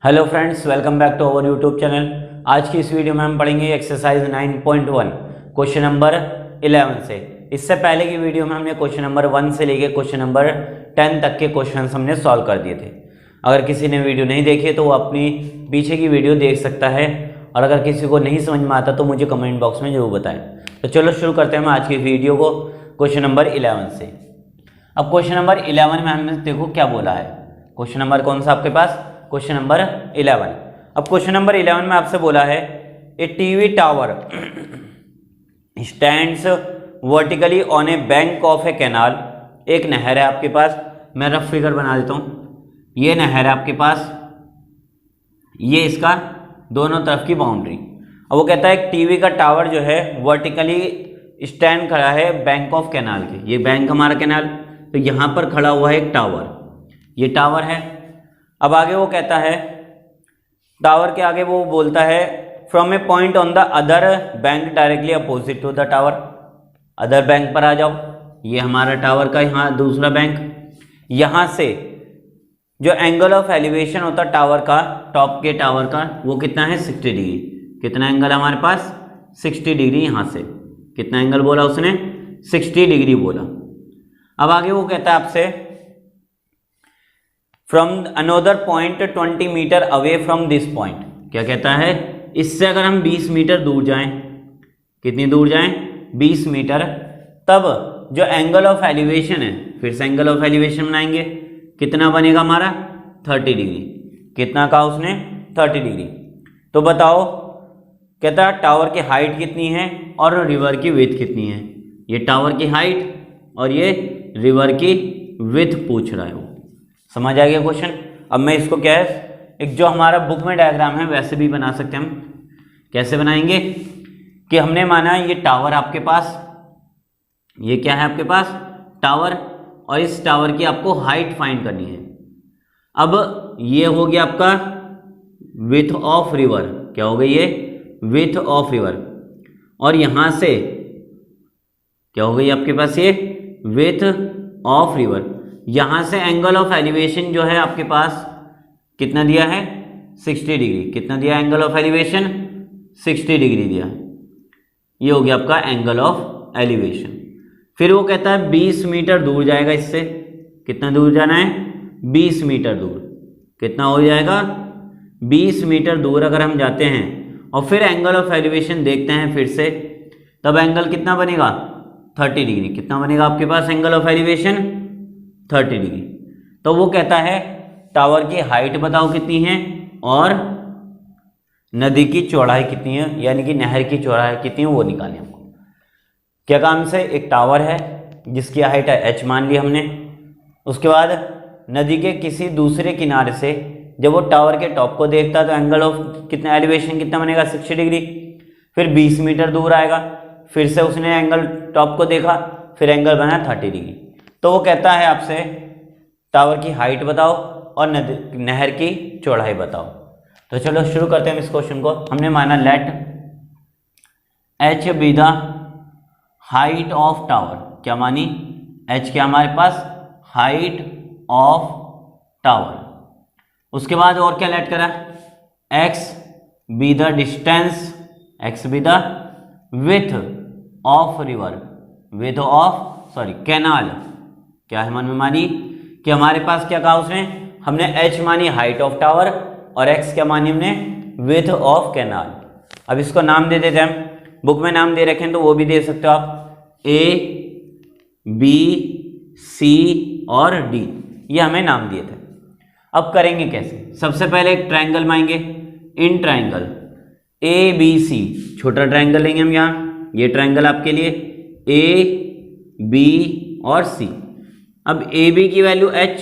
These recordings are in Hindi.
Hello friends, welcome back to our YouTube channel. आज की इस वीडियो में हम पढ़ेंगे एक्सरसाइज 9.1 क्वेश्चन नंबर 11 से। इससे पहले की वीडियो में हमने क्वेश्चन नंबर 1 से लेके क्वेश्चन नंबर 10 तक के क्वेश्चंस हमने सॉल्व कर दिए थे। अगर किसी ने वीडियो नहीं देखी तो वो अपनी पीछे की वीडियो देख सकता है, और अगर किसी को नहीं समझ में आता तो मुझे कमेंट बॉक्स में जरूर बताएं। तो चलो शुरू करते हैं हम आज की वीडियो को क्वेश्चन नंबर 11 से। अब क्वेश्चन नंबर 11 में हमने देखो क्या बोला है। क्वेश्चन नंबर कौन सा आपके पास? Question number 11। अब क्वेश्चन नंबर 11 में आपसे बोला है a TV tower stands vertically on a bank of a canal. एक नहर है आपके पास, मैं रफ फिगर बना देता हूं। ये नहर है आपके पास, ये इसका दोनों तरफ की बाउंड्री। अब वो कहता है एक टीवी का टावर जो है वर्टिकली स्टैंड खड़ा है बैंक ऑफ कैनाल के। ये बैंक हमारा कैनाल, तो यहां पर खड़ा हुआ है एक टावर, ये टावर है। अब आगे वो कहता है टावर के आगे वो बोलता है from a point on the other bank directly opposite to the tower. Other bank पर आ जाओ, ये हमारा टावर का यहाँ दूसरा बैंक। यहां से जो एंगल ऑफ एलिवेशन होता है टावर का, टॉप के टावर का, वो कितना है 60 डिग्री। कितना एंगल हमारे पास? 60 डिग्री। यहां से कितना एंगल बोला उसने? 60 डिग्री बोला। अब आगे वो कहता है आपसे from another point 20 metre away from this point. क्या कहता है? इससे अगर हम 20 मीटर दूर जाएं, कितनी दूर जाएं? 20 मीटर, तब जो एंगल ऑफ एलिवेशन है, फिर से एंगल ऑफ एलिवेशन बनाएंगे, कितना बनेगा हमारा? 30 डिग्री। कितना कहा उसने? 30 डिग्री। तो बताओ, कहता है टावर की हाइट कितनी है और रिवर की विड्थ कितनी है। ये टावर की हाइट और ये रिवर की विड्थ पूछ रहा है वो। समझ आ गया क्वेश्चन? अब मैं इसको क्या है, एक जो हमारा बुक में डायग्राम है वैसे भी बना सकते हैं हम। कैसे बनाएंगे कि हमने माना ये टावर आपके पास, ये क्या है आपके पास? टावर, और इस टावर की आपको हाइट फाइंड करनी है। अब ये हो गया आपका विड्थ ऑफ रिवर। क्या हो गई ये? Width of river. और यहां से क्या हो गई आपके पास? ये विड्थ ऑफ रिवर। यहां से एंगल ऑफ एलिवेशन जो है आपके पास कितना दिया है? 60 डिग्री। कितना दिया एंगल ऑफ एलिवेशन? 60 डिग्री दिया। ये हो गया आपका एंगल ऑफ एलिवेशन। फिर वो कहता है 20 मीटर दूर जाएगा इससे। कितना दूर जाना है? 20 मीटर दूर। कितना हो जाएगा? 20 मीटर दूर अगर हम जाते हैं और फिर एंगल ऑफ एलिवेशन देखते हैं फिर से, तब एंगल कितना बनेगा? 30 डिग्री। कितना बनेगा आपके पास एंगल ऑफ एलिवेशन? 30 डिग्री। तो वो कहता है टावर की हाइट बताओ कितनी है और नदी की चौड़ाई कितनी है, यानी कि नहर की चौड़ाई कितनी है वो निकालें हमको। क्या काम से? एक टावर है जिसकी हाइट है h मान ली हमने। उसके बाद नदी के किसी दूसरे किनारे से जब वो टावर के टॉप को देखता तो एंगल ऑफ कितना एलिवेशन कितना बनेगा? 60 डिग्री। फिर 20 मीटर दूर आएगा, फिर से उसने एंगल टॉप को देखा, फिर एंगल बना 30 डिग्री। तो वो कहता है आपसे टावर की हाइट बताओ और नहर की चौड़ाई बताओ। तो चलो शुरू करते हैं इस क्वेश्चन को। हमने माना let h be the height of tower. क्या मानी? h क्या हमारे पास? Height of tower. उसके बाद और क्या लेट करा? x be the distance, x be the width of river, width of canal. क्या है मन में मानी कि हमारे पास क्या कहा उसने? हमने h मानी हाइट ऑफ टावर और x क्या मानी हमने? Width of canal. अब इसको नाम दे देते हैं हम। बुक में नाम दे रखे हैं तो वो भी दे सकते हो आप। A, B, C और D, ये हमें नाम दिए थे। अब करेंगे कैसे? सबसे पहले एक ट्रायंगल माएंगे। इन ट्रायंगल ABC, छोटा ट्रायंगल लेंगे हम यहाँ। ये ट्रायंगल आपके लिए A, B और C। अब AB की वैल्यू h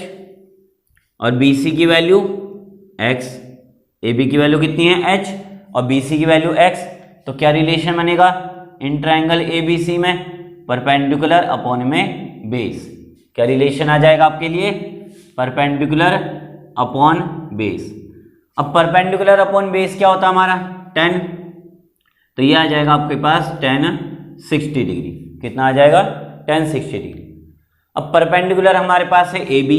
और BC की वैल्यू x। AB की वैल्यू कितनी है? h और BC की वैल्यू x। तो क्या रिलेशन बनेगा इन ट्रायंगल ABC में? परपेंडिकुलर अपॉन में बेस। क्या रिलेशन आ जाएगा आपके लिए? Perpendicular upon base. अब परपेंडिकुलर अपॉन बेस क्या होता है हमारा? 10। तो ये आ जाएगा आपके पास 10 60 डिग्री। कितना आ जाएगा? 10 60 डिग्री। अब परपेंडिकुलर हमारे पास है AB,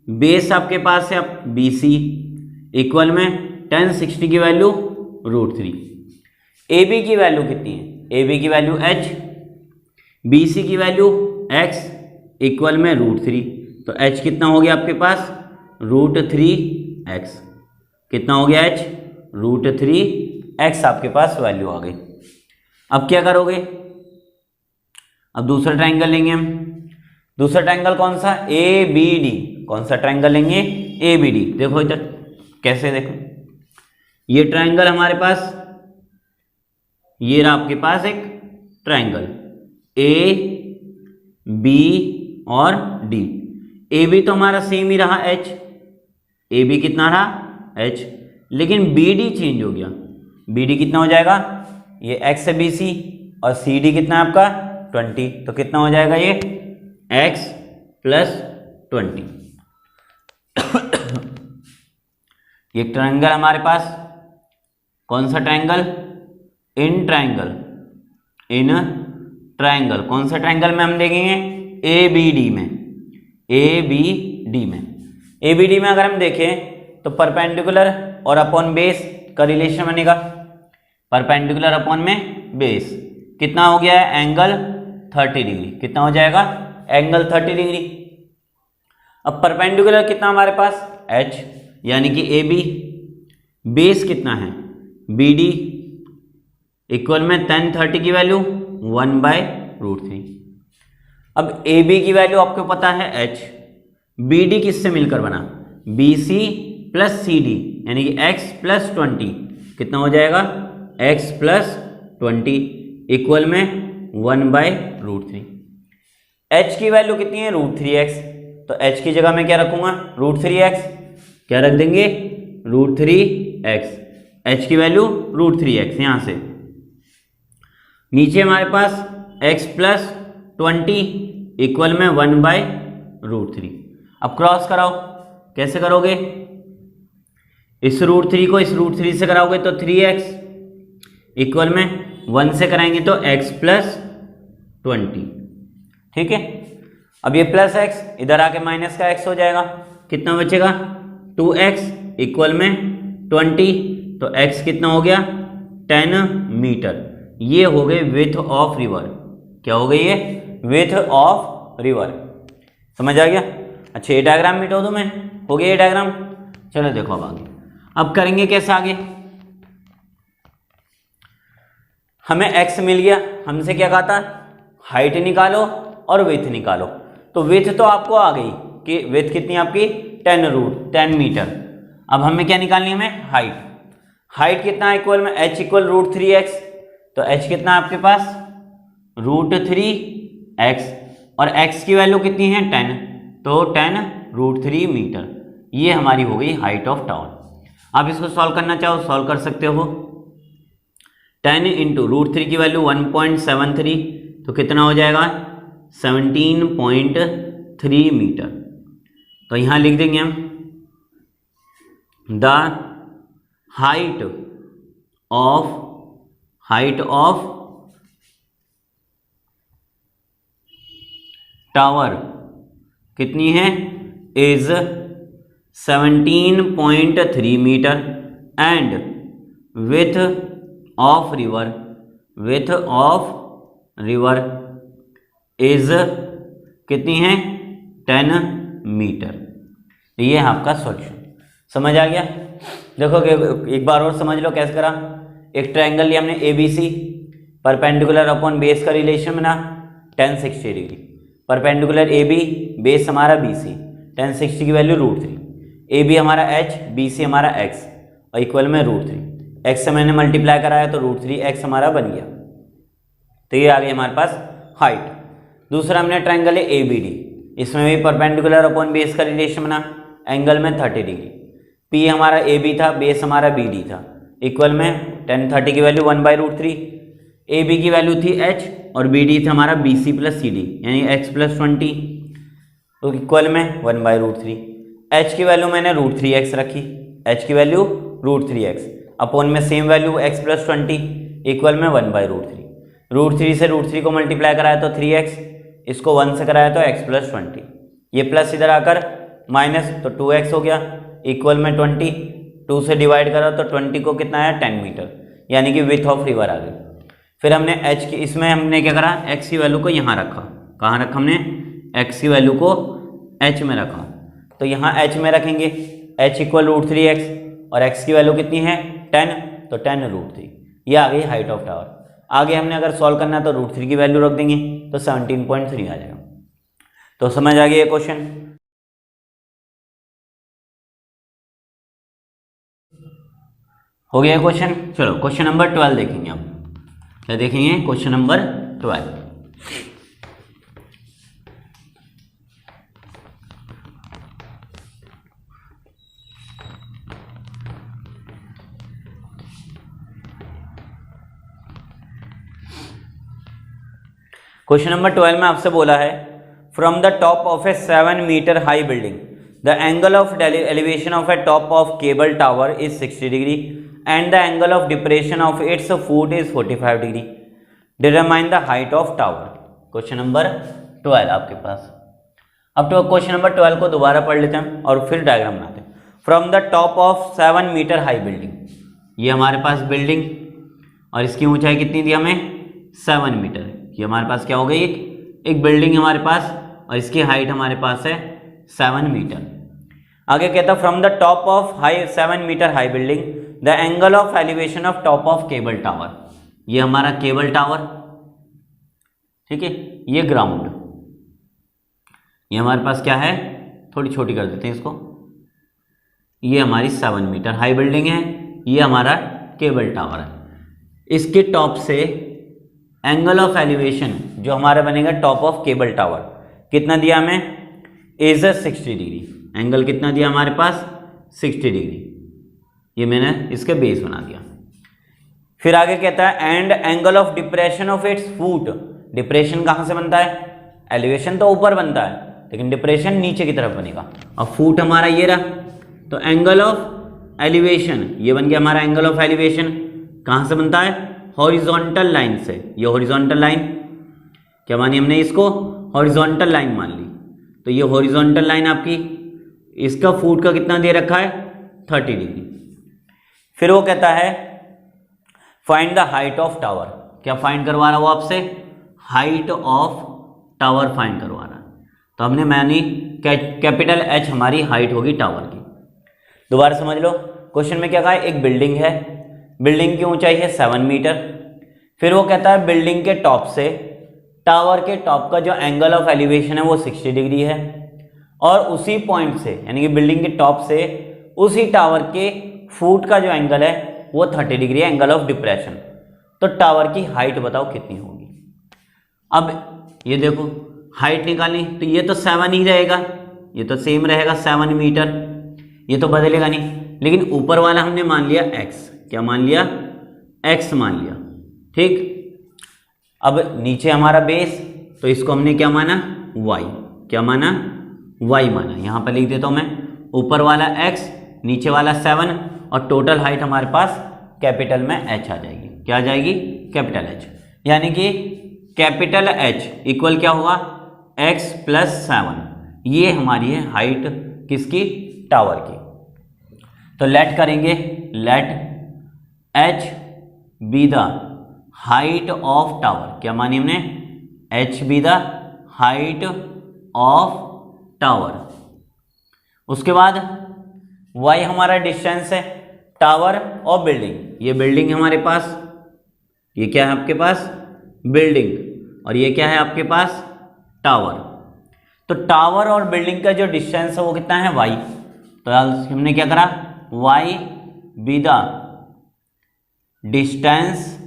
बेस आपके पास है अब BC, इक्वल में tan 60 की वैल्यू √3। ए बी की वैल्यू कितनी है? ए बी की वैल्यू h, बी सी की वैल्यू x इक्वल में √3। तो h कितना हो गया आपके पास? √3x। कितना हो गया h? √3x आपके पास वैल्यू आ गई। अब क्या करोगे? अब दूसरा ट्रायंगल लेंगे हम। दूसरा ट्रायंगल कौन सा? A B D. कौन सा ट्रायंगल लेंगे? A B D. देखो इधर कैसे, देखो ये ट्रायंगल हमारे पास, ये रहा आपके पास एक ट्रायंगल ए बी और डी। ए बी तो हमारा सेम ही रहा h, ए बी कितना रहा h, लेकिन बी डी चेंज हो गया। बी डी कितना हो जाएगा? ये x है बी सी, और सी डी कितना है आपका? 20। तो कितना हो जाएगा ये? x + 20। ये ट्रायंगल हमारे पास कौन सा triangle? In triangle. In triangle कौन सा ट्रायंगल में हम देखेंगे? ए बी डी में। ए बी डी में, ए बी डी में अगर हम देखें तो परपेंडिकुलर और अपॉन बेस का रिलेशन बनेगा। परपेंडिकुलर अपॉन में बेस कितना हो गया है? Angle 30 degree. कितना हो जाएगा? Angle 30 degree. अब परपेंडिकुलर कितना हमारे पास? h, यानी कि ए बी। बेस कितना है? बी डी इक्वल में tan 30 की वैल्यू 1/√3। अब ए बी की वैल्यू आपको पता है h, बी डी किससे मिलकर बना? B C plus C D, यानी कि x + 20। कितना हो जाएगा? x + 20 इक्वल में 1/√3। h की वैल्यू कितनी है? √3x। तो h की जगह मैं क्या रखूंगा? √3x। क्या रख देंगे? √3x। h की वैल्यू √3x। यहां से नीचे हमारे पास x + 20 इक्वल में 1/√3। अब क्रॉस कराओ। कैसे करोगे? इस √3 को इस √3 से कराओगे तो 3x इक्वल में 1 से कराएंगे तो x + 20। ठीक है। अब ये प्लस x इधर आके माइनस का x हो जाएगा। कितना बचेगा? 2x इक्वल में 20। तो x कितना हो गया? 10 मीटर। ये हो गए विड्थ ऑफ रिवर। क्या हो गई ये? Width of river. समझ आ गया? अच्छा, ये डायग्राम मिटा दो मैं, हो गया ये डायग्राम। चलो देखो अब आगे। अब करेंगे कैसे आगे? हमें x मिल गया, हमसे क्या कहा था? हाइट निकालो और विड्थ निकालो। तो विड्थ तो आपको आ गई कि विड्थ कितनी आपकी? 10 मीटर। अब हमें क्या निकालनी है? हमें हाइट। हाइट कितना इक्वल में h इक्वल √3x। तो h कितना आपके पास? √3x, और x की वैल्यू कितनी है? 10। तो 10 √3 मीटर। ये हमारी हो गई हाइट ऑफ टावर। आप इसको सॉल्व करना चाहो सॉल्व कर सकते हो। 10 × √3 की वैल्यू 1.73, तो कितना हो जाएगा? 17.3 मीटर। तो यहां लिख देंगे हम द हाइट ऑफ टावर कितनी है? Is 17.3 metre and width of river is कितनी है? 10 मीटर। ये है आपका सॉल्यूशन। समझ आ गया? देखो कि एक बार और समझ लो कैसे करा। एक ट्रायंगल लिया हमने A B C, perpendicular upon base का रिलेशन बना tan 60 degree. Perpendicular A B, base हमारा बी सी, tan 60 की वैल्यू √3। ए बी हमारा h, बी सी हमारा x, और इक्वल में √3। x से मैंने मल्टीप्लाई कराया तो √3x हमारा बन गया। तो ये आ गई हमारे पास हाइट। दूसरा हमने ट्रायंगल है ए बी डी, इसमें भी परपेंडिकुलर अपॉन बेस का रिलेशन बना एंगल में 30 डिग्री। P हमारा ए बी था, बेस हमारा बी डी था, इक्वल में tan 30 की वैल्यू 1/√3। ए बी की वैल्यू थी h और बी डी था हमारा B C plus C D, यानी x + 20, तो इक्वल में 1/√3। h की वैल्यू मैंने √3x रखी, h की वैल्यू √3x अपॉन में सेम वैल्यू x + 20 इक्वल में 1/√3। √3 से √3 को मल्टीप्लाई कराया तो 3x, इसको 1 से कराया तो x + 20। ये प्लस इधर आकर माइनस तो 2x हो गया, इक्वल में 20। 2 से डिवाइड करा तो 20 को कितना आया 10 मीटर, यानी कि विथ ऑफ रिवर आ गई। फिर हमने एच की, इसमें हमने क्या करा, एक्स की वैल्यू को यहाँ रखा। कहाँ रखा हमने, एक्स की वैल्यू को एच में रखा। तो यहाँ एच में रखेंगे, एच इक्वल √3x और एक्स की वैल्यू कितनी है 10, तो 10 √3, ये आ गई हाइट ऑफ टावर। आगे हमने अगर सॉल्व करना है तो √3 की वैल्यू रख देंगे तो 17.3 आ जाएगा। तो समझ आ गया ये क्वेश्चन। हो गया क्वेश्चन। चलो क्वेश्चन नंबर 12 देखेंगे अब। क्या देखेंगे, क्वेश्चन नंबर 12। क्वेश्चन नंबर 12 में आपसे बोला है, from the top of a 7 metre high building the angle of elevation of a top of cable tower is 60 degree and the angle of depression of its foot is 45 degree, determine the height of tower. Question number 12 आपके पास। अब तो क्वेश्चन नंबर 12 को दोबारा पढ़ लेते हैं और फिर डायग्राम बनाते हैं। From the top of 7 metre high building, ये हमारे पास बिल्डिंग और इसकी ऊंचाई कितनी दी हमें 7 मीटर। ये हमारे पास क्या हो गई, एक बिल्डिंग हमारे पास और इसकी हाइट हमारे पास है 7 मीटर। आगे कहता है from the top of 7 metre high building the angle of elevation of top of cable tower, ये हमारा केबल टावर, ठीक है, ये ग्राउंड, ये हमारे पास क्या है, थोड़ी छोटी कर देते हैं इसको, ये हमारी 7 मीटर हाई बिल्डिंग है, ये हमारा केबल टावर है। इसके टॉप से एंगल ऑफ एलिवेशन जो हमारा बनेगा टॉप ऑफ केबल टावर कितना दिया हमें, इज 60 डिग्री। एंगल कितना दिया हमारे पास 60 डिग्री, ये मैंने इसके बेस बना दिया। फिर आगे कहता है and angle of depression of its foot, depression कहाँ से बनता है, एलिवेशन तो ऊपर बनता है लेकिन डिप्रेशन नीचे की तरफ बनेगा, और फुट हमारा ये रहा, तो एंगल ऑफ एलिवेशन ये बन गया हमारा एंगल ऑफ एलिवेशन, कहाँ से बनता है, हॉरिजॉन्टल लाइन से। ये हॉरिजॉन्टल लाइन क्या मानी हमने, इसको हॉरिजॉन्टल लाइन मान ली, तो ये हॉरिजॉन्टल लाइन आपकी, इसका फुट का कितना दे रखा है 30 डिग्री। फिर वो कहता है find the height of tower, क्या फाइंड करवा रहा है वो आपसे, हाइट ऑफ टावर फाइंड करवा रहा है। तो हमने मानी कैपिटल एच हमारी हाइट होगी टावर की। दोबारा समझ लो, क्वेश्चन में क्या कहा है, एक बिल्डिंग है, बिल्डिंग की ऊंचाई है 7 मीटर। फिर वो कहता है बिल्डिंग के टॉप से टावर के टॉप का जो एंगल ऑफ एलिवेशन है वो 60 डिग्री है, और उसी पॉइंट से यानी कि बिल्डिंग के टॉप से उसी टावर के फुट का जो एंगल है वो 30 डिग्री है, एंगल ऑफ डिप्रेशन। तो टावर की हाइट बताओ कितनी होगी। अब ये देखो हाइट निकालनी, तो ये तो 7 ही रहेगा, ये तो सेम रहेगा 7 मीटर, ये तो बदलेगा नहीं। लेकिन ऊपर वाला हमने मान लिया x, क्या मान लिया, x मान लिया, ठीक। अब नीचे हमारा बेस, तो इसको हमने क्या माना, y, क्या माना, y माना। यहां पर लिख देता हूं मैं, ऊपर वाला x, नीचे वाला 7, और टोटल हाइट हमारे पास कैपिटल में h आ जाएगी। क्या आ जाएगी, कैपिटल h, यानी कि कैपिटल H इक्वल क्या होगा, x + 7, ये हमारी है हाइट किसकी, टावर की। तो लेट करेंगे, let h be the height of tower, क्या मानी हमने, h be the height of tower. उसके बाद y हमारा डिस्टेंस है टावर और बिल्डिंग। ये बिल्डिंग हमारे पास, ये क्या है आपके पास, बिल्डिंग, और ये क्या है आपके पास, टावर। तो टावर और बिल्डिंग का जो डिस्टेंस है वो कितना है, y। तो हमने क्या करा, y be the distance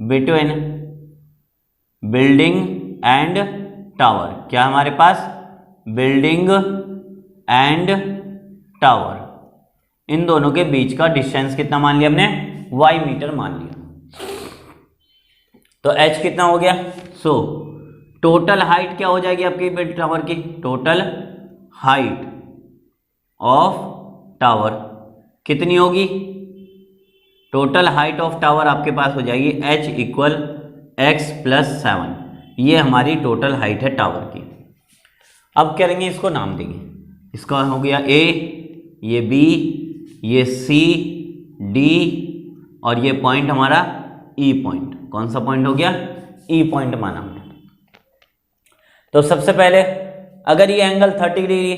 between building and tower. क्या हमारे पास, बिल्डिंग एंड टावर, इन दोनों के बीच का डिस्टेंस कितना मान लिया हमने, y मीटर मान लिया। तो h कितना हो गया, सो टोटल हाइट क्या हो जाएगी आपकी टावर की, टोटल हाइट ऑफ टावर कितनी होगी, टोटल हाइट ऑफ टावर आपके पास हो जाएगी h इक्वल x + 7, ये हमारी टोटल हाइट है टावर की। अब करेंगे इसको नाम देंगे, इसका हो गया a, ये b, ये सी डी और ये पॉइंट हमारा ई पॉइंट। कौन सा पॉइंट हो गया? ई पॉइंट माना हमने। तो सबसे पहले अगर ये एंगल 30 डिग्री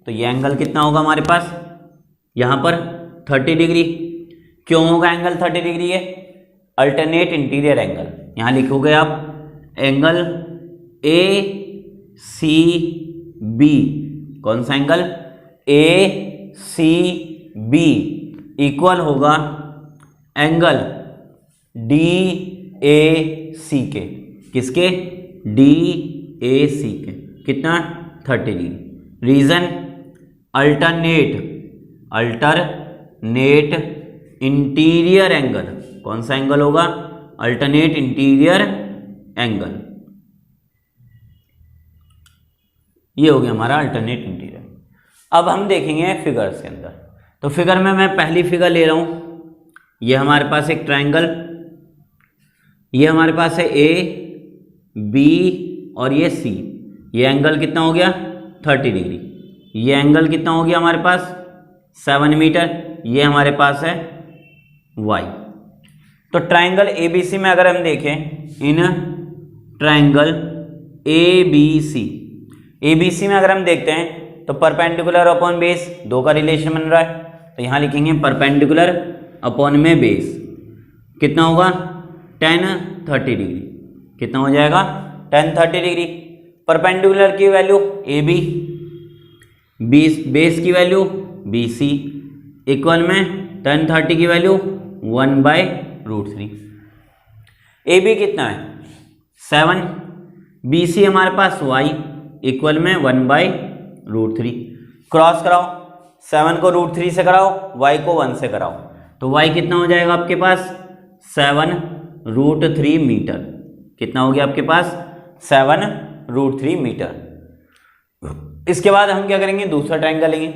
तो ये एंगल कितना होगा हमारे पास यहाँ पर 30 डिग्री। क्यों होगा एंगल 30 डिग्री? है अल्टरनेट इंटीरियर एंगल। यहाँ लिखोगे आप एंगल ए सी बी। कौन सा angle? A C B equal होगा एंगल डी ए सी के। किसके? डी ए सी के। कितना? 30 degree. Reason alternate interior angle. कौन सा एंगल होगा? Alternate interior angle. ये हो गया हमारा अल्टरनेट इंटीरियर। अब हम देखेंगे फिगर्स के अंदर। तो फिगर में मैं पहली फिगर ले रहा हूं। ये हमारे पास एक ट्रायंगल, ये हमारे पास है ए बी और ये सी। ये एंगल कितना हो गया? 30 डिग्री। ये एंगल कितना हो गया हमारे पास? 7 मीटर। ये हमारे पास है y। तो ट्रायंगल ABC में अगर हम देखें, इन ट्रायंगल ABC में अगर हम देखते हैं तो परपेंडिकुलर अपॉन बेस 2 का रिलेशन बन रहा है। तो यहाँ लिखेंगे परपेंडिकुलर अपॉन में बेस कितना होगा? 10 30 डिग्री। कितना हो जाएगा? 10 30 डिग्री। परपेंडिकुलर की वैल्यू AB, बेस की वैल्यू BC इक्वल में 10 30 की वैल्यू 1/√3। AB कितना है? 7। BC हमारे पास y इक्वल में 1/√3। क्रॉस कराओ, 7 को √3 से कराओ, y को 1 से कराओ। तो y कितना हो जाएगा आपके पास? 7√3 मीटर। कितना हो गया आपके पास? 7√3 मीटर। इसके बाद हम क्या करेंगे? दूसरा ट्रायंगल लेंगे।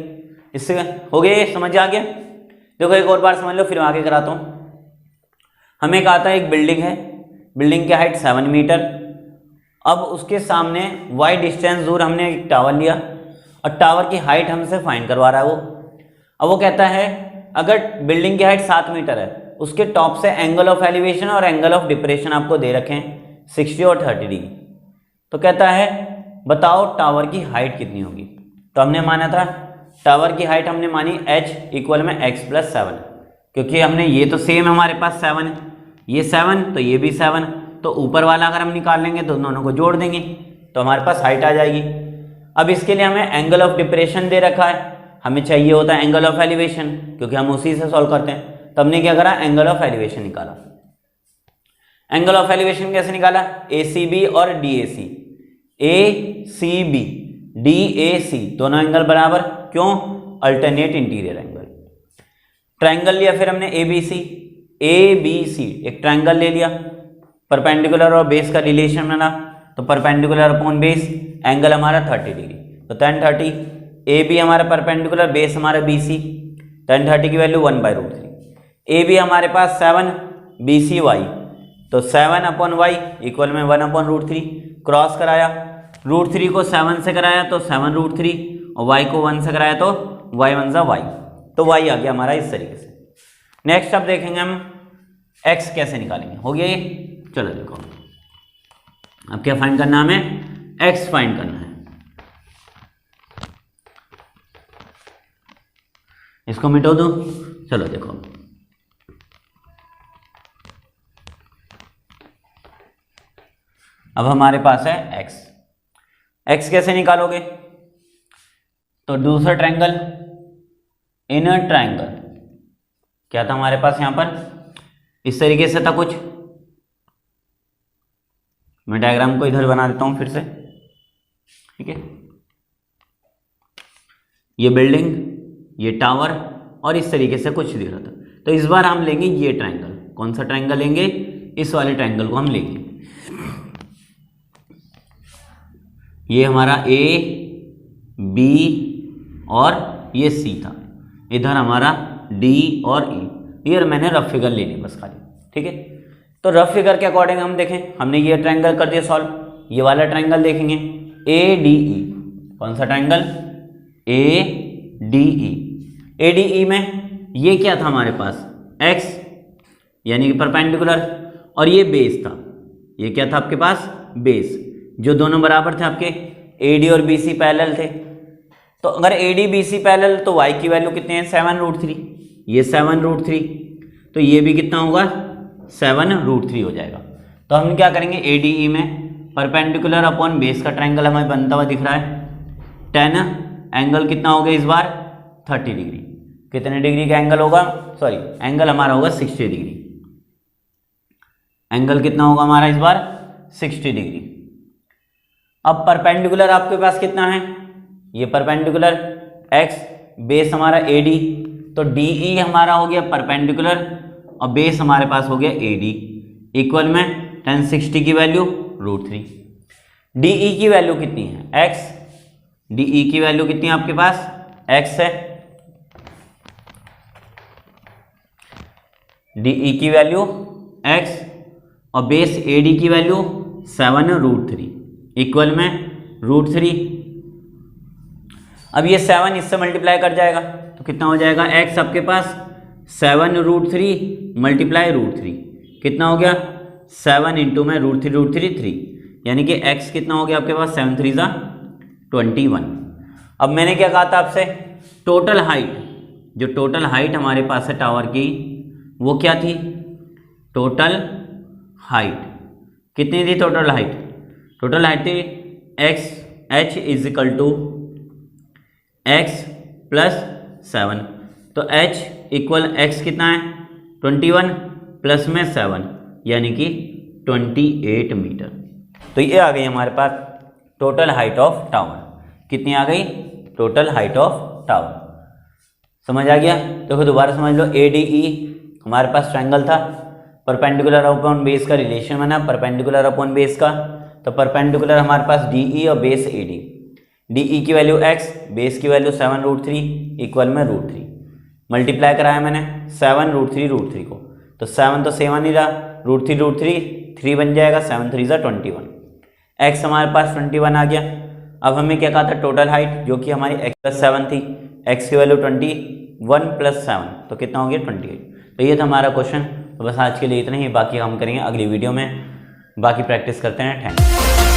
इससे हो गया, समझ आ गया? देखो एक और बार समझ लो, फिर आगे कराता हूं। हमें कहा था एक बिल्डिंग है, बिल्डिंग की हाइट 7 मीटर। अब उसके सामने y डिस्टेंस दूर हमने एक टावर लिया और टावर की हाइट हमसे फाइंड करवा रहा है वो। अब वो कहता है अगर बिल्डिंग की हाइट 7 मीटर है, उसके टॉप से एंगल ऑफ एलिवेशन और एंगल ऑफ डिप्रेशन आपको दे रखे हैं 60 और 30 डिग्री। तो कहता है बताओ टावर की हाइट कितनी होगी। तो हमने माना था टावर की हाइट हमने मानी h इक्वल में x + 7, क्योंकि हमने ये तो सेम हमारे पास 7 है, ये 7 तो ये भी 7, तो ऊपर वाला अगर हम निकाल लेंगे तो दोनों को जोड़ देंगे तो हमारे पास हाइट आ जाएगी। अब इसके लिए हमें एंगल ऑफ डिप्रेशन दे रखा है, हमें चाहिए होता है एंगल ऑफ एलिवेशन, क्योंकि हम उसी से सॉल्व करते हैं। तो हमने क्या करा? एंगल ऑफ एलिवेशन निकाला। एंगल ऑफ एलिवेशन कैसे निकाला? ACB और DAC। ACB DAC दोनों एंगल बराबर, क्यों? Alternate interior angle. ट्रायंगल लिया फिर हमने ABC एक ट्रायंगल ले लिया, परपेंडिकुलर और बेस का रिलेशन बना, तो परपेंडिकुलर अपॉन बेस एंगल हमारा 30 डिग्री। तो 10 30 AB हमारा परपेंडिकुलर, बेस हमारा BC, 10 30 की वैल्यू 1/√3। AB हमारे पास 7, BC y, तो 7/y इक्वल में 1/√3। क्रॉस कराया, √3 को 7 से कराया तो 7√3 और y को 1 से कराया तो y 1 सा y, तो y आ गया हमारा इस तरीके से। नेक्स्ट अब देखेंगे हम x कैसे निकालेंगे। हो गया ये? चलो देखो, अब क्या फाइंड करना है? हमें x फाइंड करना है। इसको मिटो दो। चलो देखो, अब हमारे पास है x कैसे निकालोगे? तो दूसरा ट्रायंगल, इनर ट्रायंगल क्या था हमारे पास यहां पर? इस तरीके से था कुछ। मैं डायग्राम को इधर बना देता हूं फिर से, ठीक है? ये बिल्डिंग, ये टावर और इस तरीके से कुछ दिख रहा था। तो इस बार हम लेंगे ये ट्रायंगल। कौन सा ट्रायंगल लेंगे? इस वाले ट्रायंगल को हम लेंगे। ये हमारा A B और ये C था, इधर हमारा D और E। ये मैंने रफ फिगर ले ली बस खाली, ठीक है? तो रफ फिगर के अकॉर्डिंग हम देखें, हमने ये ट्रायंगल कर दिया सॉल्व। ये वाला ट्रायंगल देखेंगे ADE। कौन सा ट्रायंगल? ADE। ADE में ये क्या था हमारे पास x यानी कि परपेंडिकुलर, और ये बेस था, ये क्या था आपके पास बेस, जो दोनों बराबर थे आपके AD और BC पैरेलल थे। तो अगर AD BC पैरेलल तो y की वैल्यू कितने हैं 7√3, ये 7√3, तो ये भी कितना होगा 7√3 हो जाएगा। तो हम क्या करेंगे ADE में परपेंडिकुलर अपॉन बेस का ट्रायंगल हमें बनता हुआ दिख रहा है, tan एंगल कितना हो गया इस बार 30 डिग्री, कितने डिग्री का एंगल होगा, सॉरी एंगल हमारा होगा 60 डिग्री, एंगल कितना होगा हमारा इस बार 60 डिग्री। अब परपेंडिकुलर आपके पास कितना है, ये परपेंडिकुलर x, बेस हमारा AD, तो DE हमारा हो गया परपेंडिकुलर और बेस हमारे पास हो गया AD, इक्वल में tan 60 की वैल्यू √3। DE की वैल्यू कितनी है x, DE की वैल्यू कितनी है आपके पास x है, DE की वैल्यू x और बेस AD की वैल्यू 7√3, इक्वल में √3। अब ये 7 इससे मल्टीप्लाई कर जाएगा तो कितना हो जाएगा x आपके पास 7√3 मल्टीप्लाई √3, कितना हो गया 7 इंटू में √3 3, यानी कि x कितना हो गया आपके पास 7 3 जा 21। अब मैंने क्या कहा था आपसे, टोटल हाइट, जो टोटल हाइट हमारे पास है टावर की वो क्या थी, टोटल हाइट कितनी थी, टोटल हाइट थी h equal to x plus 7, तो h इक्वल x कितना है 21 प्लस में 7 यानी कि 28 मीटर। तो ये आ गई हमारे पास टोटल हाइट ऑफ टावर, कितनी आ गई टोटल हाइट ऑफ टावर, समझ आ गया। तो दोबारा समझ लो, ADE हमारे पास ट्रायंगल था, परपेंडिकुलर अपॉन बेस का रिलेशन बना, परपेंडिकुलर अपॉन बेस का, तो परपेंडिकुलर हमारे पास DE और बेस AD, DE की वैल्यू x, बेस की वैल्यू 7√3 इक्वल में √3, मल्टीप्लाई कराया मैंने 7√3 को, तो 7 तो 7 ही रहा, √3 3 बन जाएगा, 7 3 जा 21, x हमारे पास 21 आ गया। अब हमें क्या कहा था टोटल हाइट, जो कि हमारी x प्लस 7 थी, x की वैल्यू 21 प्लस 7 तो कितना हो गया 28। तो ये था हमारा क्वेश्चन। तो बस आज के लिए इतना ही, बाकी हम करेंगे अगली वीडियो में, बाकी प्रैक्टिस करते हैं। Thank you.